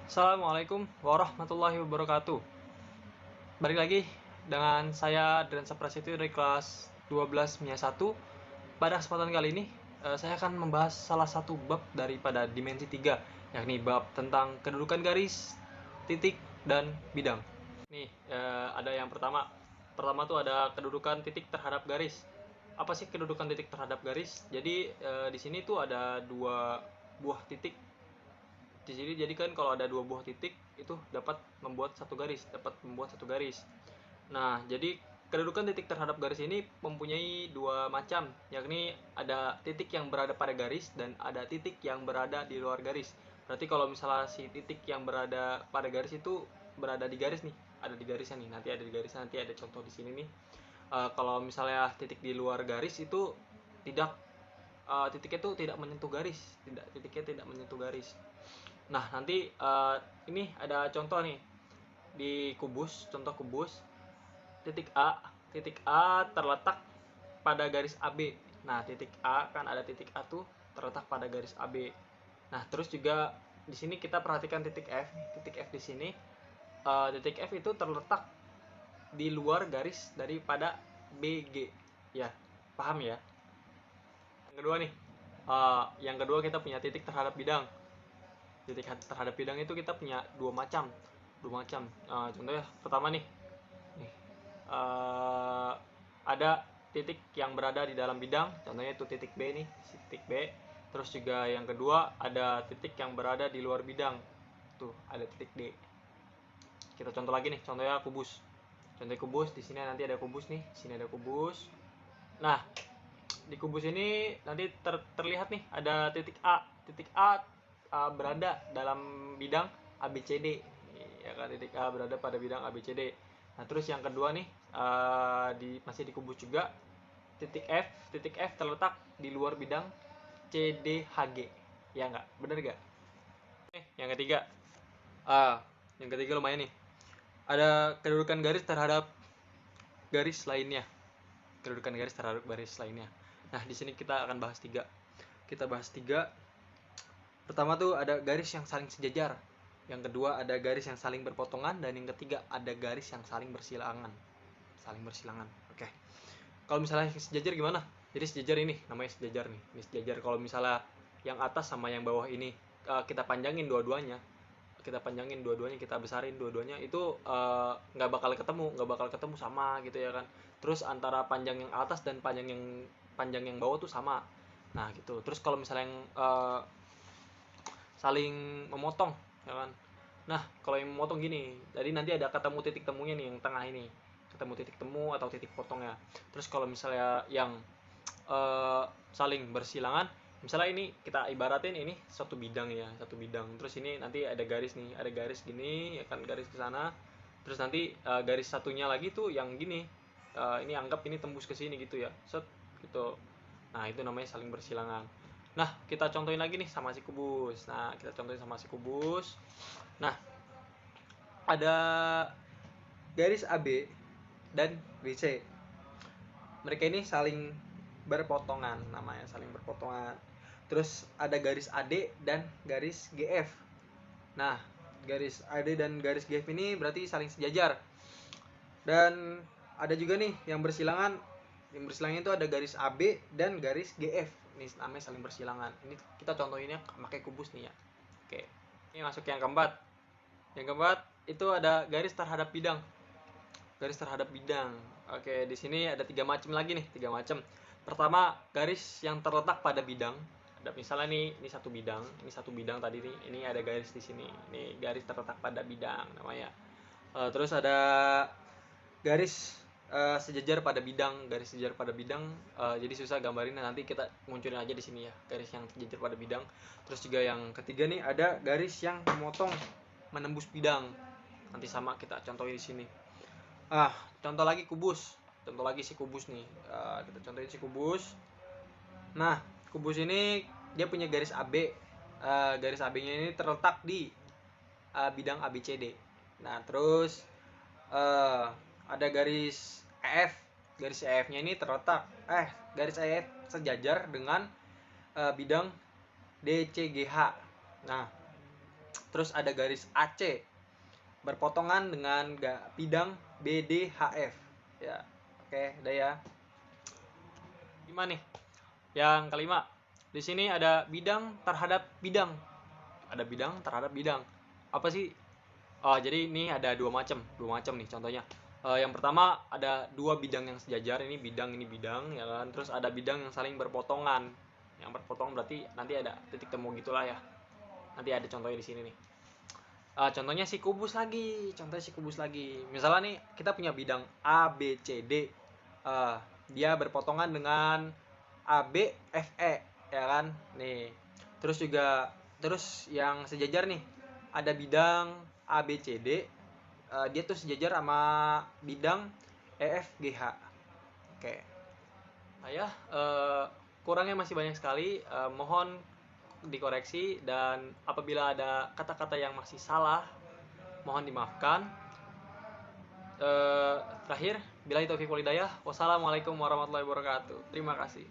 Assalamualaikum warahmatullahi wabarakatuh. Balik lagi dengan saya Adrian Saprasetyo dari kelas 12 MIA 1. Pada kesempatan kali ini saya akan membahas salah satu bab daripada dimensi 3, yakni bab tentang kedudukan garis, titik, dan bidang. Nih, ada yang pertama. Pertama tuh ada kedudukan titik terhadap garis. Apa sih kedudukan titik terhadap garis? Jadi di sini tuh ada dua buah titik di sini. Jadi kan kalau ada dua buah titik itu dapat membuat satu garis. Nah, jadi kedudukan titik terhadap garis ini mempunyai dua macam, yakni ada titik yang berada pada garis dan ada titik yang berada di luar garis. Berarti kalau misalnya si titik yang berada pada garis itu berada di garis nih, ada di garisnya nih, nanti ada contoh di sini nih. Kalau misalnya titik di luar garis itu tidak, titiknya itu tidak menyentuh garis, titiknya tidak menyentuh garis. Nah, nanti ini ada contoh nih di kubus, contoh kubus. Titik A terletak pada garis AB. Nah, titik A kan ada titik A tuh terletak pada garis AB. Nah, terus juga di sini kita perhatikan titik F. Titik F di sini, titik F itu terletak di luar garis daripada BG. Ya, paham ya? Yang kedua nih, yang kedua kita punya titik terhadap bidang. Titik terhadap bidang itu kita punya dua macam. Contohnya pertama nih, uh, ada titik yang berada di dalam bidang, contohnya itu titik B nih, titik B. Terus juga yang kedua ada titik yang berada di luar bidang, tuh ada titik D. Kita contoh lagi nih, contohnya kubus. Contohnya kubus, di sini nanti ada kubus nih, di sini ada kubus. Nah, di kubus ini nanti terlihat nih ada titik A berada dalam bidang ABCD, ya kan, titik A berada pada bidang ABCD. Nah, terus yang kedua nih, masih di kubus juga, titik F terletak di luar bidang CDHG. Ya nggak, bener nggak? Yang ketiga, yang ketiga lumayan nih, ada kedudukan garis terhadap garis lainnya. Kedudukan garis terhadap garis lainnya. Nah, di sini kita akan bahas tiga. Kita bahas tiga. Pertama tuh ada garis yang saling sejajar. Yang kedua ada garis yang saling berpotongan, dan yang ketiga ada garis yang saling bersilangan. Saling bersilangan. Oke. Kalau misalnya sejajar gimana? Jadi sejajar ini namanya sejajar nih. Ini sejajar kalau misalnya yang atas sama yang bawah ini kita panjangin dua-duanya. Kita besarin dua-duanya, itu nggak bakal ketemu sama gitu ya kan. Terus antara panjang yang atas dan panjang yang bawah tuh sama. Nah gitu. Terus kalau misalnya yang saling memotong ya kan. Nah, kalau yang memotong gini, jadi nanti ada ketemu titik temunya nih, yang tengah ini ketemu titik temu atau titik potongnya. Terus kalau misalnya yang saling bersilangan, misalnya ini kita ibaratin ini satu bidang ya, satu bidang. Terus ini nanti ada garis nih, ada garis gini ya kan, garis ke sana. Terus nanti garis satunya lagi tuh yang gini, ini anggap ini tembus ke sini gitu ya, set gitu. Nah, itu namanya saling bersilangan. Nah, kita contohin lagi nih sama si kubus. Nah, ada garis AB dan BC. Mereka ini saling berpotongan, namanya saling berpotongan. Terus ada garis AD dan garis GF. Nah, garis AD dan garis GF ini berarti saling sejajar. Dan ada juga nih yang bersilangan. Yang bersilangan itu ada garis AB dan garis GF. Ini namanya saling bersilangan. Ini kita contohinnya pakai kubus nih ya. Oke. Ini masuk yang keempat. Yang keempat itu ada garis terhadap bidang. Garis terhadap bidang. Oke, di sini ada tiga macam lagi nih, tiga macam. Pertama, garis yang terletak pada bidang. Ada misalnya nih, ini satu bidang tadi nih. Ini ada garis di sini. Ini garis terletak pada bidang namanya. Terus ada garis sejajar pada bidang. Garis sejajar pada bidang, jadi susah gambarinnya, nanti kita munculin aja di sini ya, garis yang sejajar pada bidang. Terus juga yang ketiga nih ada garis yang memotong menembus bidang. Nanti sama kita contohin di sini. Contoh lagi kubus. Contoh lagi si kubus nih. Kita contohin si kubus. Nah, kubus ini dia punya garis AB. Garis AB-nya ini terletak di bidang ABCD. Nah, terus ada garis EF. Garis EF-nya ini terletak garis EF sejajar dengan bidang DCGH. Nah, Terus ada garis AC berpotongan dengan bidang BDHF. Ya, oke, udah ya. Gimana nih? Yang kelima, di sini ada bidang terhadap bidang. Ada bidang terhadap bidang. Apa sih? Oh, jadi ini ada dua macam nih contohnya. Yang pertama ada dua bidang yang sejajar, ini bidang, ya kan. Terus ada bidang yang saling berpotongan. Yang berpotongan berarti nanti ada titik temu gitulah ya. Nanti ada contohnya di sini nih. Contohnya si kubus lagi. Misalnya nih kita punya bidang A, B, C, D. Dia berpotongan dengan A, B, F, E, ya kan? Nih. Terus yang sejajar nih. Ada bidang A, B, C, D. Dia tuh sejajar sama bidang E, F, G, H. Oke. Nah ya, kurangnya masih banyak sekali. Mohon dikoreksi, dan apabila ada kata-kata yang masih salah mohon dimaafkan. Terakhir, billahi taufiq wal hidayah. Wassalamualaikum warahmatullahi wabarakatuh. Terima kasih.